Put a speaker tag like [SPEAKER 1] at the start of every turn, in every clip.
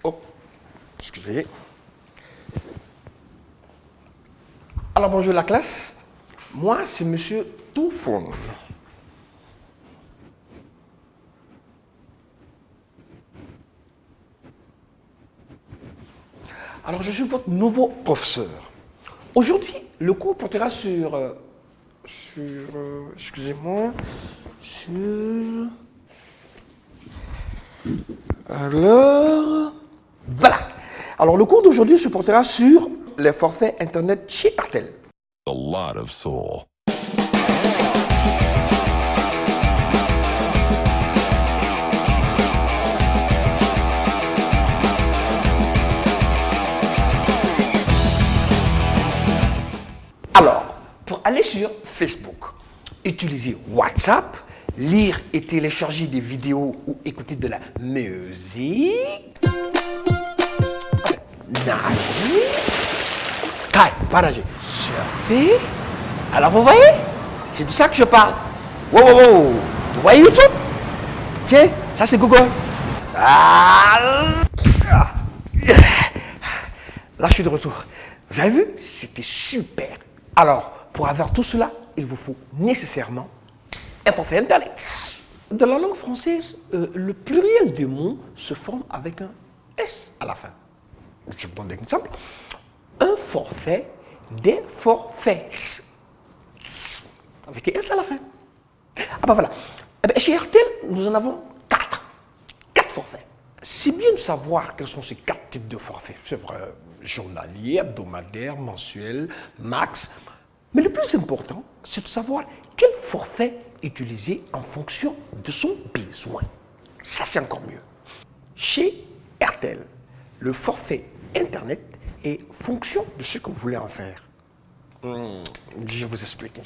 [SPEAKER 1] Oh, excusez. Alors bonjour la classe. Moi, c'est Monsieur Touphone. Alors, je suis votre nouveau professeur. Aujourd'hui, le cours portera sur... excusez-moi, sur... Alors... Voilà. Alors, le cours d'aujourd'hui se portera sur les forfaits Internet chez Artel.
[SPEAKER 2] A lot of soul.
[SPEAKER 1] Alors, pour aller sur Facebook, utilisez WhatsApp, lire et télécharger des vidéos ou écouter de la musique, nager, surfer. Alors vous voyez, c'est de ça que je parle. Wow. Vous voyez YouTube? Tiens, ça c'est Google. Là, je suis de retour. Vous avez vu? C'était super. Alors, pour avoir tout cela, il vous faut nécessairement un forfait Internet. Dans la langue française, le pluriel des mots se forme avec un S à la fin. Je vous donne un exemple. Un forfait, des forfaits. Avec un S à la fin. Ah ben voilà. Eh ben, chez RTL, nous en avons 4. 4 forfaits. C'est bien de savoir quels sont ces 4 types de forfaits. C'est vrai, journalier, hebdomadaire, mensuel, max. Mais le plus important, c'est de savoir quel forfait utiliser en fonction de son besoin. Ça, c'est encore mieux. Chez RTL, le forfait Internet est fonction de ce que vous voulez en faire. Je vous explique.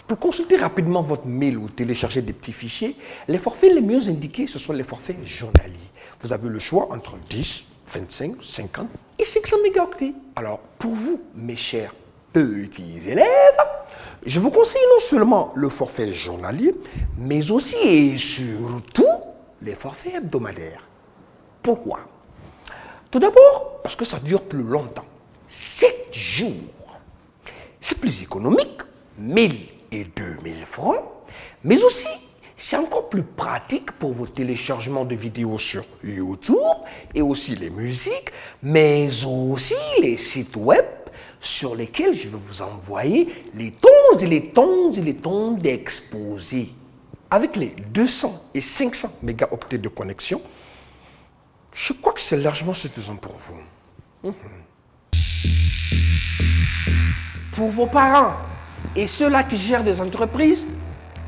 [SPEAKER 1] Pour consulter rapidement votre mail ou télécharger des petits fichiers, les forfaits les mieux indiqués, ce sont les forfaits journaliers. Vous avez le choix entre 10, 25, 50 et 500 mégaoctets. Alors, pour vous, mes chers petits élèves, je vous conseille non seulement le forfait journalier, mais aussi et surtout les forfaits hebdomadaires. Pourquoi? Tout d'abord, parce que ça dure plus longtemps. 7 jours. C'est plus économique, 1000 et 2000 francs, mais aussi, c'est encore plus pratique pour vos téléchargements de vidéos sur YouTube et aussi les musiques, mais aussi les sites web sur lesquels je vais vous envoyer les tonnes et les tonnes et les tonnes d'exposés. Avec les 200 et 500 mégaoctets de connexion, je crois que c'est largement suffisant pour vous. Pour vos parents et ceux-là qui gèrent des entreprises,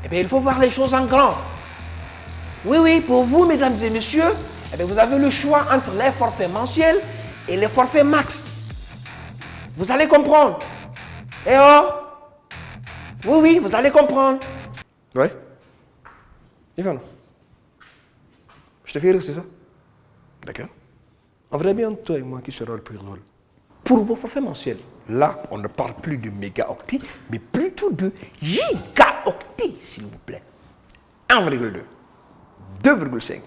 [SPEAKER 1] eh bien, il faut voir les choses en grand. Oui, pour vous, mesdames et messieurs, eh bien, vous avez le choix entre les forfaits mensuels et les forfaits max. Vous allez comprendre. Eh oh! Oui, vous allez comprendre. Ouais. Yvan, je te fais rire, c'est ça? D'accord. On verra bien toi et moi qui sera le plus drôle. Pour vos forfaits mensuels, là, on ne parle plus de mégaoctets, mais plutôt de gigaoctets, s'il vous plaît. 1,2, 2,5,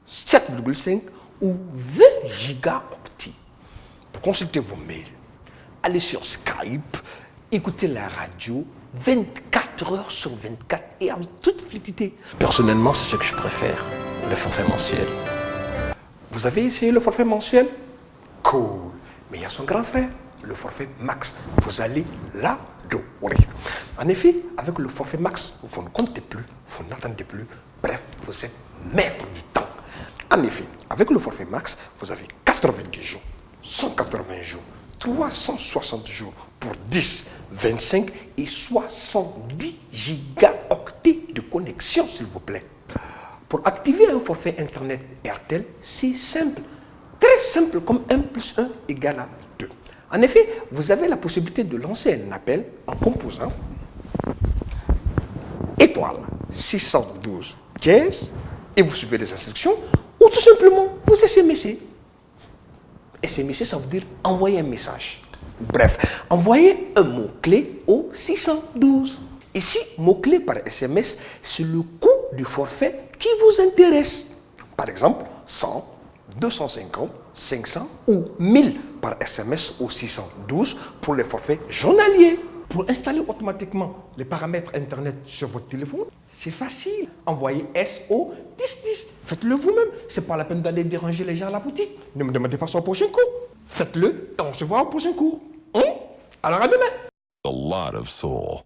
[SPEAKER 1] 7,5 ou 20 gigaoctets. Pour consulter vos mails, allez sur Skype, écoutez la radio 24 heures sur 24 et avec toute fluidité. Personnellement, c'est ce que je préfère, le forfait mensuel. Vous avez essayé le forfait mensuel? Cool. Mais il y a son grand frère, le forfait max. Vous allez l'adorer. En effet, avec le forfait max, vous ne comptez plus, vous n'attendez plus. Bref, vous êtes maître du temps. En effet, avec le forfait max, vous avez 90 jours, 180 jours, 360 jours pour 10, 25 et 70 gigaoctets de connexion, s'il vous plaît. Pour activer un forfait Internet RTL, c'est simple. Très simple comme 1 plus 1 égale à 2. En effet, vous avez la possibilité de lancer un appel en composant étoile 612 dièse et vous suivez les instructions ou tout simplement vous SMSez. SMSer, ça veut dire envoyer un message. Bref, envoyez un mot-clé au 612. Ici, mot-clé par SMS, c'est le coût du forfait qui vous intéresse. Par exemple, 100, 250, 500 ou 1000 par SMS au 612 pour les forfaits journaliers. Pour installer automatiquement les paramètres Internet sur votre téléphone, c'est facile. Envoyez SO 1010. Faites-le vous-même. C'est pas la peine d'aller déranger les gens à la boutique. Ne me demandez pas ça au prochain cours. Faites-le et on se voit au prochain cours. Alors à demain.
[SPEAKER 2] A lot of soul.